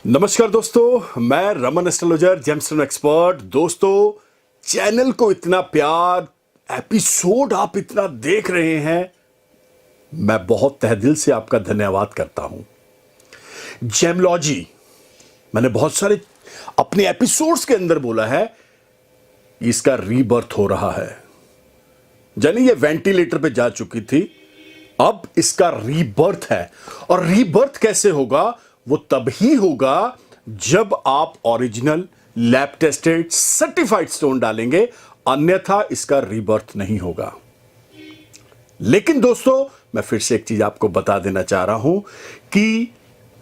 नमस्कार दोस्तों, मैं रमन एस्ट्रोलॉजर जेमस्टोन एक्सपर्ट। दोस्तों, चैनल को इतना प्यार, एपिसोड आप इतना देख रहे हैं, मैं बहुत तहे दिल से आपका धन्यवाद करता हूं। जेमलॉजी मैंने बहुत सारे अपने एपिसोड्स के अंदर बोला है, इसका रीबर्थ हो रहा है। यानी ये वेंटिलेटर पे जा चुकी थी, अब इसका रीबर्थ है। और रीबर्थ कैसे होगा? वो तभी होगा जब आप original lab tested certified stone डालेंगे, अन्यथा इसका रीबर्थ नहीं होगा। लेकिन दोस्तों, मैं फिर से एक चीज आपको बता देना चाह रहा हूं कि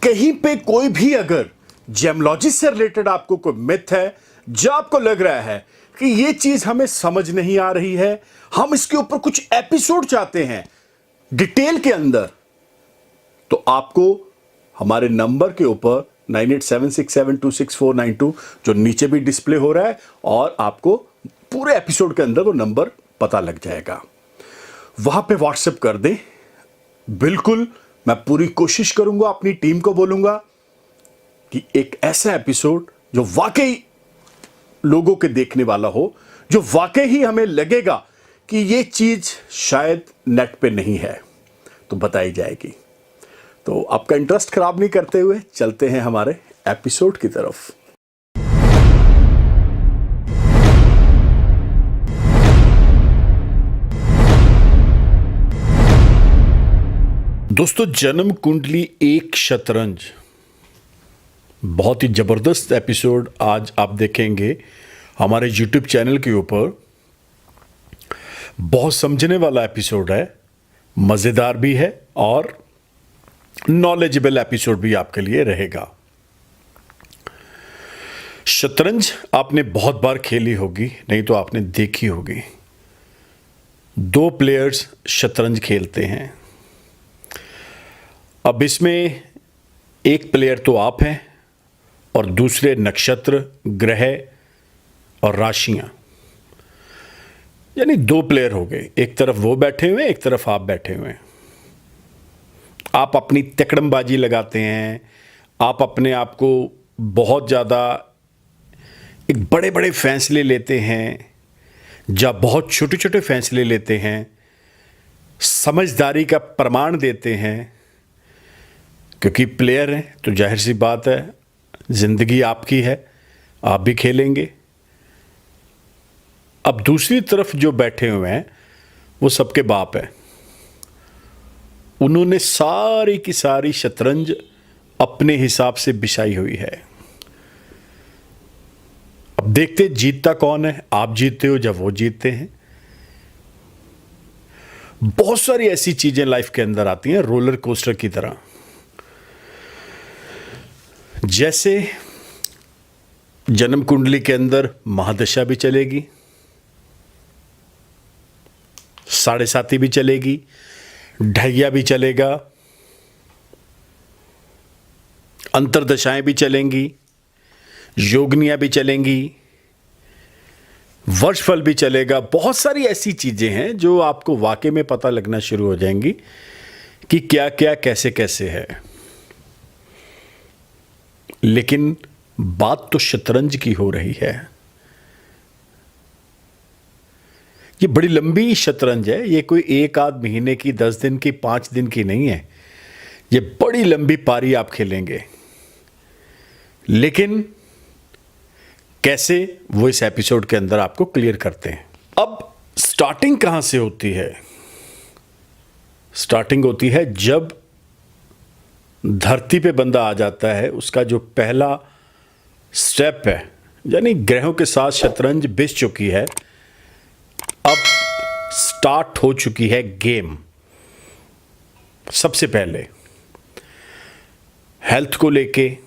कहीं पे कोई भी अगर जेमलॉजी से रिलेटेड आपको कोई मिथ है, जो आपको लग रहा है कि ये चीज हमें समझ नहीं आ रही है, हम इसके ऊपर कुछ एपिसोड चाहते हैं डिटेल के अंदर, तो आपको हमारे नंबर के ऊपर 9876726492 जो नीचे भी डिस्प्ले हो रहा है, और आपको पूरे एपिसोड के अंदर वो नंबर पता लग जाएगा, वहां पे व्हाट्सएप कर दें। बिल्कुल, मैं पूरी कोशिश करूंगा, अपनी टीम को बोलूंगा कि एक ऐसा एपिसोड जो वाकई लोगों के देखने वाला हो, जो वाकई ही हमें लगेगा कि ये चीज शायद नेट पे नहीं है, तो बताई जाएगी। तो आपका इंटरेस्ट खराब नहीं करते हुए चलते हैं हमारे एपिसोड की तरफ। दोस्तों, जन्म कुंडली एक शतरंज, बहुत ही जबरदस्त एपिसोड आज आप देखेंगे हमारे YouTube चैनल के ऊपर। बहुत समझने वाला एपिसोड है, मजेदार भी है और नॉलेजेबल एपिसोड भी आपके लिए रहेगा। शतरंज आपने बहुत बार खेली होगी, नहीं तो आपने देखी होगी। दो प्लेयर्स शतरंज खेलते हैं। अब इसमें एक प्लेयर तो आप हैं और दूसरे नक्षत्र, ग्रह और राशियां, यानी दो प्लेयर हो गए। एक तरफ वो बैठे हुए, एक तरफ आप बैठे हुए हैं। आप अपनी तकड़मबाजी लगाते हैं, आप अपने आप को बहुत ज़्यादा एक बड़े बड़े फैसले लेते हैं, जब बहुत छोटे छोटे फैसले लेते हैं, समझदारी का प्रमाण देते हैं। क्योंकि प्लेयर हैं तो जाहिर सी बात है, ज़िंदगी आपकी है, आप भी खेलेंगे। अब दूसरी तरफ जो बैठे हुए हैं वो सबके बाप है। उन्होंने सारी की सारी शतरंज अपने हिसाब से बिछाई हुई है। अब देखते जीतता कौन है। आप जीतते हो जब वो जीतते हैं। बहुत सारी ऐसी चीजें लाइफ के अंदर आती हैं रोलर कोस्टर की तरह। जैसे जन्म कुंडली के अंदर महादशा भी चलेगी, साढ़े साती भी चलेगी, ढैया भी चलेगा, अंतरदशाएं भी चलेंगी, योगनियां भी चलेंगी, वर्षफल भी चलेगा। बहुत सारी ऐसी चीजें हैं जो आपको वाकई में पता लगना शुरू हो जाएंगी कि क्या क्या कैसे कैसे है। लेकिन बात तो शतरंज की हो रही है। ये बड़ी लंबी शतरंज है। ये कोई एक आध महीने की, 10 दिन की, 5 दिन की नहीं है। ये बड़ी लंबी पारी आप खेलेंगे। लेकिन कैसे, वो इस एपिसोड के अंदर आपको क्लियर करते हैं। अब स्टार्टिंग कहां से होती है? स्टार्टिंग होती है जब धरती पे बंदा आ जाता है। उसका जो पहला स्टेप है, यानी ग्रहों के साथ शतरंज बिछ चुकी है, अब स्टार्ट हो चुकी है गेम। सबसे पहले हेल्थ को लेके,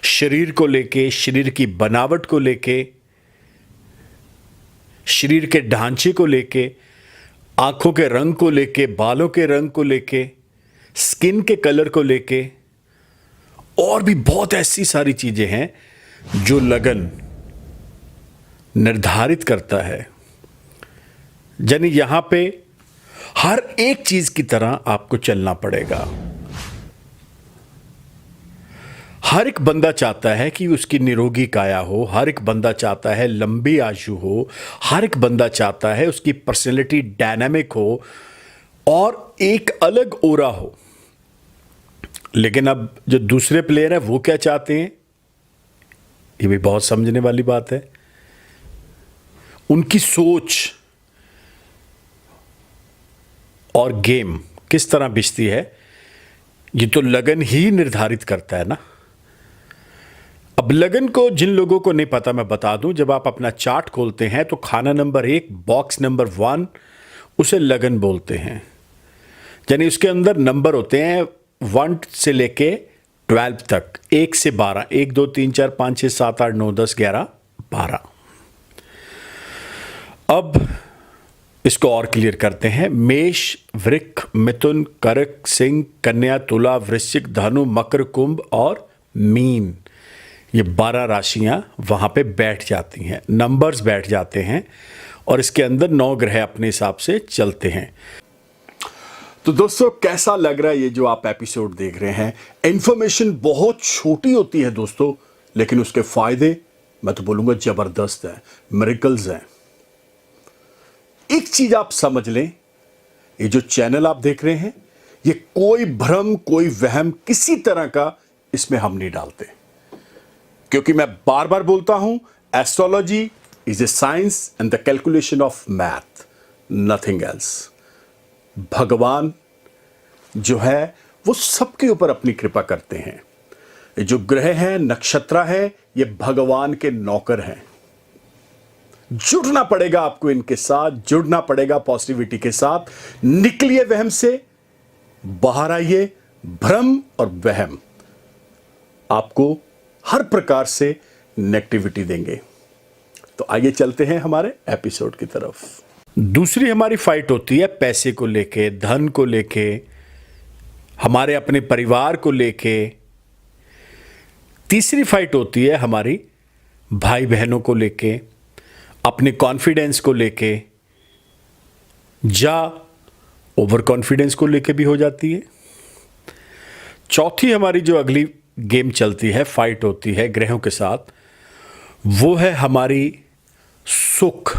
शरीर को लेके, शरीर की बनावट को लेके, शरीर के ढांचे को लेके, आंखों के रंग को लेके, बालों के रंग को लेके, स्किन के कलर को लेके, और भी बहुत ऐसी सारी चीजें हैं जो लगन निर्धारित करता है। यानी यहां पे हर एक चीज की तरह आपको चलना पड़ेगा। हर एक बंदा चाहता है कि उसकी निरोगी काया हो, हर एक बंदा चाहता है लंबी आयु हो, हर एक बंदा चाहता है उसकी पर्सनैलिटी डायनामिक हो और एक अलग ओरा हो। लेकिन अब जो दूसरे प्लेयर हैं वो क्या चाहते हैं, ये भी बहुत समझने वाली बात है। उनकी सोच और गेम किस तरह बिछती है, ये तो लगन ही निर्धारित करता है ना। अब लगन को जिन लोगों को नहीं पता मैं बता दूं, जब आप अपना चार्ट खोलते हैं तो खाना नंबर 1 बॉक्स नंबर 1 उसे लगन बोलते हैं। यानी उसके अंदर नंबर होते हैं 1 से लेके 12 तक, 1 से 12, 1 2 3 4 5 6 7 8 9 10 11 12। अब इसको और क्लियर करते हैं। मेष, वृक, मिथुन, कर्क, सिंह, कन्या, तुला, वृश्चिक, धनु, मकर, कुंभ और मीन, ये 12 राशियां वहां पे बैठ जाती हैं, नंबर्स बैठ जाते हैं और इसके अंदर 9 ग्रह अपने हिसाब से चलते हैं। तो दोस्तों कैसा लग रहा है ये जो आप एपिसोड देख रहे हैं? इंफॉर्मेशन बहुत छोटी होती है दोस्तों, लेकिन उसके फायदे मैं तो बोलूंगा जबरदस्त है, मिरेकल्स हैं। एक चीज आप समझ लें, ये जो चैनल आप देख रहे हैं, ये कोई भ्रम, कोई वहम किसी तरह का इसमें हम नहीं डालते, क्योंकि मैं बार बार बोलता हूं, astrology is a science and the calculation of math, nothing else. भगवान जो है वो सबके ऊपर अपनी कृपा करते हैं। ये जो ग्रह हैं, नक्षत्र है, ये भगवान के नौकर हैं। जुड़ना पड़ेगा आपको इनके साथ, जुड़ना पड़ेगा पॉजिटिविटी के साथ। निकलिए वहम से, बाहर आइए। भ्रम और वहम आपको हर प्रकार से नेगेटिविटी देंगे। तो आइए चलते हैं हमारे एपिसोड की तरफ। दूसरी हमारी फाइट होती है पैसे को लेके, धन को लेके, हमारे अपने परिवार को लेके। तीसरी फाइट होती है हमारी भाई बहनों को लेके, अपने कॉन्फिडेंस को लेके, या ओवर कॉन्फिडेंस को लेके भी हो जाती है। चौथी हमारी जो अगली गेम चलती है, फाइट होती है ग्रहों के साथ, वो है हमारी सुख,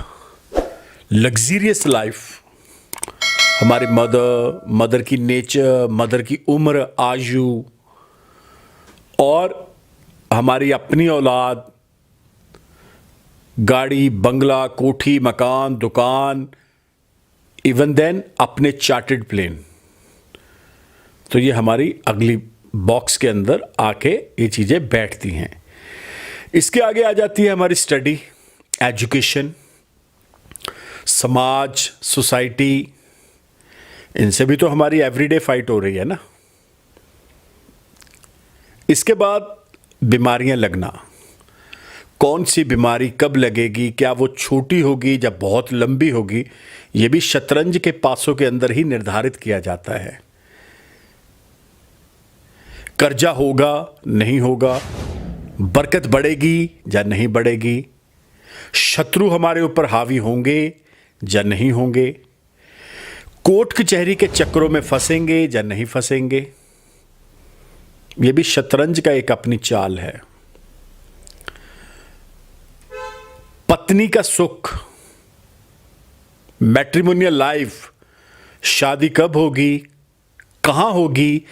लग्जरियस लाइफ। हमारे मदर की नेचर, मदर की उम्र, आयु, और हमारी अपनी औलाद, गाड़ी, बंगला, कोठी, मकान, दुकान, इवन देन अपने चार्टर्ड प्लेन। तो ये हमारी अगली बॉक्स के अंदर आके ये चीज़ें बैठती हैं। इसके आगे आ जाती है हमारी स्टडी, एजुकेशन, समाज, सोसाइटी। इनसे भी तो हमारी एवरीडे फाइट हो रही है ना। इसके बाद बीमारियां लगना, कौन सी बीमारी कब लगेगी, क्या वो छोटी होगी या बहुत लंबी होगी, ये भी शतरंज के पासों के अंदर ही निर्धारित किया जाता है। कर्जा होगा, नहीं होगा, बरकत बढ़ेगी या नहीं बढ़ेगी, शत्रु हमारे ऊपर हावी होंगे या नहीं होंगे, कोर्ट कचहरी के चक्रों में फंसेंगे या नहीं फंसेंगे। यह भी शतरंज का एक अपनी चाल है। पत्नी का सुख, मैट्रिमोनियल लाइफ, शादी कब होगी, कहां होगी,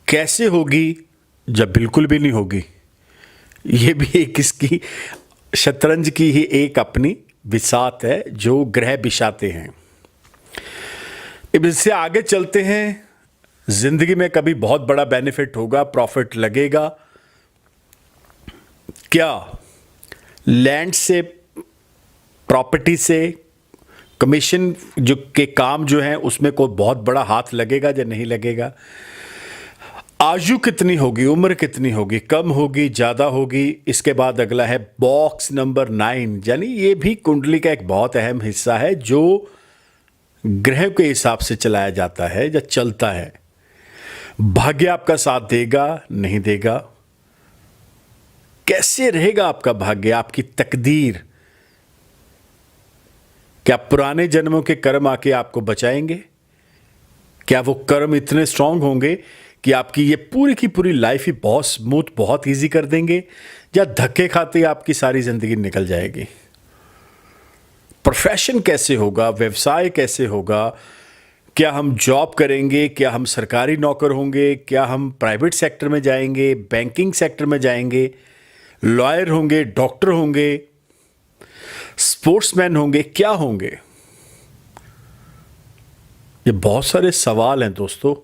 कैसे होगी, जब बिल्कुल भी नहीं होगी। यह भी एक इसकी शतरंज की ही एक अपनी बिसात है जो ग्रह बिछाते हैं। अब इससे आगे चलते हैं। जिंदगी में कभी बहुत बड़ा बेनिफिट होगा, प्रॉफिट लगेगा क्या? लैंड से, प्रॉपर्टी से, कमीशन जो के काम जो हैं उसमें कोई बहुत बड़ा हाथ लगेगा या नहीं लगेगा? आयु कितनी होगी, उम्र कितनी होगी, कम होगी, ज़्यादा होगी? इसके बाद अगला है बॉक्स नंबर 9, यानी ये भी कुंडली का एक बहुत अहम हिस्सा है जो ग्रह के हिसाब से चलाया जाता है या चलता है। भाग्य आपका साथ देगा, नहीं देगा? कैसे रहेगा आपका भाग्य, आपकी तकदीर? क्या पुराने जन्मों के कर्म आके आपको बचाएंगे? क्या वो कर्म इतने स्ट्रांग होंगे कि आपकी ये पूरी की पूरी लाइफ ही बहुत स्मूथ, बहुत इजी कर देंगे, या धक्के खाते आपकी सारी जिंदगी निकल जाएगी। प्रोफेशन कैसे होगा, व्यवसाय कैसे होगा, क्या हम जॉब करेंगे, क्या हम सरकारी नौकर होंगे, क्या हम प्राइवेट सेक्टर में जाएंगे, बैंकिंग सेक्टर में जाएंगे, लॉयर होंगे, डॉक्टर होंगे, स्पोर्ट्समैन होंगे, क्या होंगे? ये बहुत सारे सवाल हैं दोस्तों,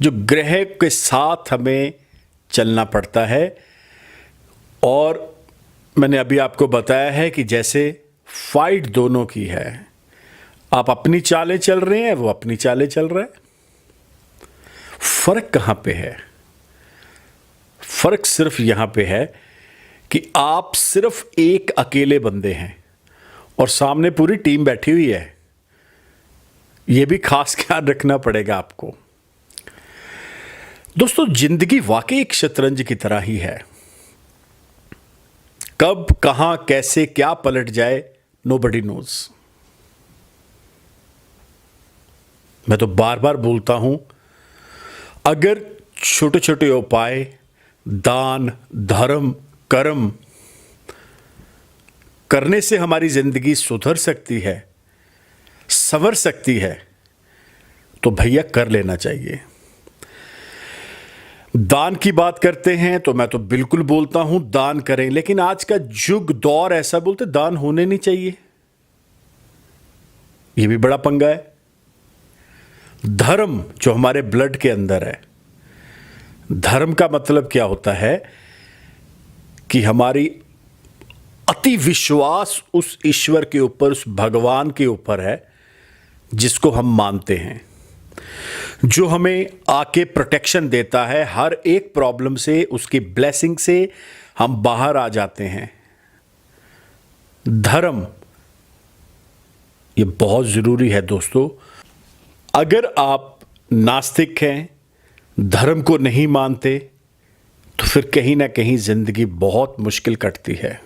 जो ग्रह के साथ हमें चलना पड़ता है। और मैंने अभी आपको बताया है कि जैसे फाइट दोनों की है, आप अपनी चालें चल रहे हैं, वो अपनी चालें चल रहा है। फर्क कहां पे है? फर्क सिर्फ यहां पे है कि आप सिर्फ एक अकेले बंदे हैं और सामने पूरी टीम बैठी हुई है। यह भी खास ख्याल रखना पड़ेगा आपको। दोस्तों, जिंदगी वाकई एक शतरंज की तरह ही है। कब, कहां, कैसे, क्या पलट जाए, नोबडी नोज। मैं तो बार बार बोलता हूं, अगर छोटे छोटे उपाय, दान, धर्म, कर्म करने से हमारी जिंदगी सुधर सकती है, संवर सकती है, तो भैया कर लेना चाहिए। दान की बात करते हैं तो मैं तो बिल्कुल बोलता हूं दान करें, लेकिन आज का युग दौर ऐसा बोलते दान होने नहीं चाहिए। यह भी बड़ा पंगा है। धर्म जो हमारे ब्लड के अंदर है, धर्म का मतलब क्या होता है कि हमारी अति विश्वास उस ईश्वर के ऊपर, उस भगवान के ऊपर है जिसको हम मानते हैं, जो हमें आके प्रोटेक्शन देता है हर एक प्रॉब्लम से, उसकी ब्लेसिंग से हम बाहर आ जाते हैं। धर्म ये बहुत जरूरी है दोस्तों। अगर आप नास्तिक हैं, धर्म को नहीं मानते, तो फिर कहीं ना कहीं जिंदगी बहुत मुश्किल कटती है।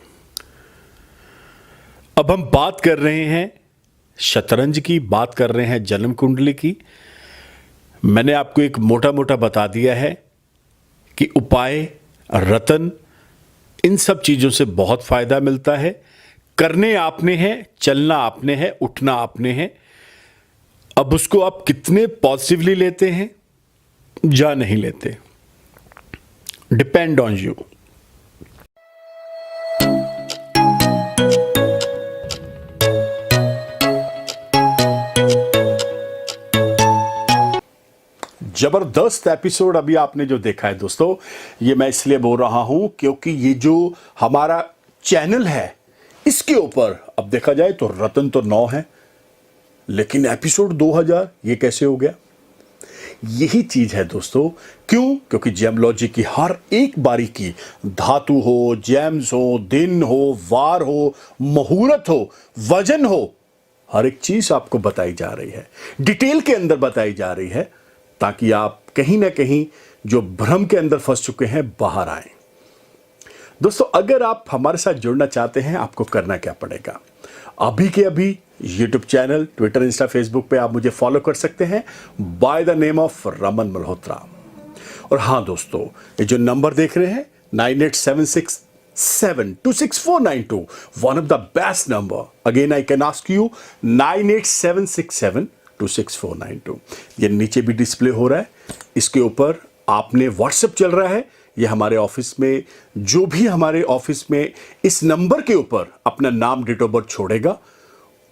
अब हम बात कर रहे हैं शतरंज की, बात कर रहे हैं जन्म कुंडली की। मैंने आपको एक मोटा मोटा बता दिया है कि उपाय, रतन, इन सब चीजों से बहुत फायदा मिलता है। करने आपने हैं, चलना आपने है, उठना आपने है। अब उसको आप कितने पॉजिटिवली लेते हैं या नहीं लेते, डिपेंड ऑन यू। जबरदस्त एपिसोड अभी आपने जो देखा है दोस्तों, ये मैं इसलिए बोल रहा हूं क्योंकि ये जो हमारा चैनल है, इसके ऊपर अब देखा जाए तो रतन तो 9 है, लेकिन एपिसोड 2000 ये कैसे हो गया? यही चीज है दोस्तों। क्यों? क्योंकि जेमलॉजी की हर एक बारीकी, धातु हो, जेम्स हो, दिन हो, वार हो, मुहूर्त हो, वजन हो, हर एक चीज आपको बताई जा रही है, डिटेल के अंदर बताई जा रही है, ताकि आप कहीं ना कहीं जो भ्रम के अंदर फंस चुके हैं बाहर आए। दोस्तों, अगर आप हमारे साथ जुड़ना चाहते हैं, आपको करना क्या पड़ेगा? अभी के अभी YouTube channel, Twitter, Insta, Facebook पे आप मुझे फॉलो कर सकते हैं by the name of Raman Malhotra. और हां दोस्तों, ये जो नंबर देख रहे हैं 9876726492, one of the best number. Again I can ask you 9876726492। ये नीचे भी डिस्प्ले हो रहा है, इसके ऊपर आपने व्हाट्सएप चल रहा है। ये हमारे ऑफिस में, जो भी हमारे ऑफिस में इस नंबर के ऊपर अपना नाम, डेट ऑफ बर्थ छोड़ेगा,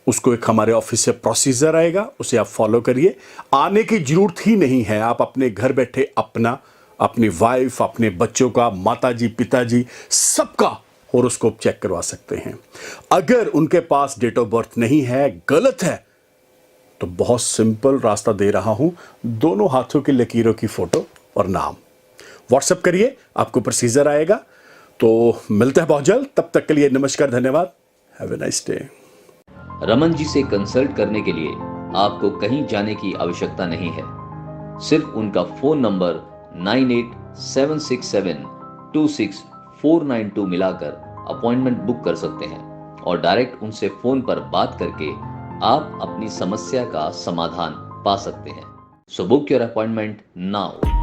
उसको एक हमारे ऑफिस से प्रोसीजर आएगा, उसे आप फॉलो करिए। आने की जरूरत ही नहीं है, आप अपने घर बैठे अपना, अपनी वाइफ, अपने बच्चों का, माताजी, पिताजी, सबका होरोस्कोप चेक करवा सकते हैं। अगर उनके पास डेट ऑफ बर्थ नहीं है, गलत है, तो बहुत सिंपल रास्ता दे रहा हूं, दोनों हाथों की लकीरों की फोटो और नाम व्हाट्सएप करिए, आपको प्रोसीजर आएगा। तो मिलते हैं बहुत जल्द, तब तक के लिए नमस्कार, धन्यवाद, have a nice day. Raman ji से कंसल्ट करने के लिए आपको कहीं जाने की आवश्यकता नहीं है। सिर्फ उनका फोन नंबर 9876726492 मिलाकर अपॉइंटमेंट बुक कर सकते हैं और डायरेक्ट उनसे फोन पर बात करके आप अपनी समस्या का समाधान पा सकते हैं। So book your appointment now.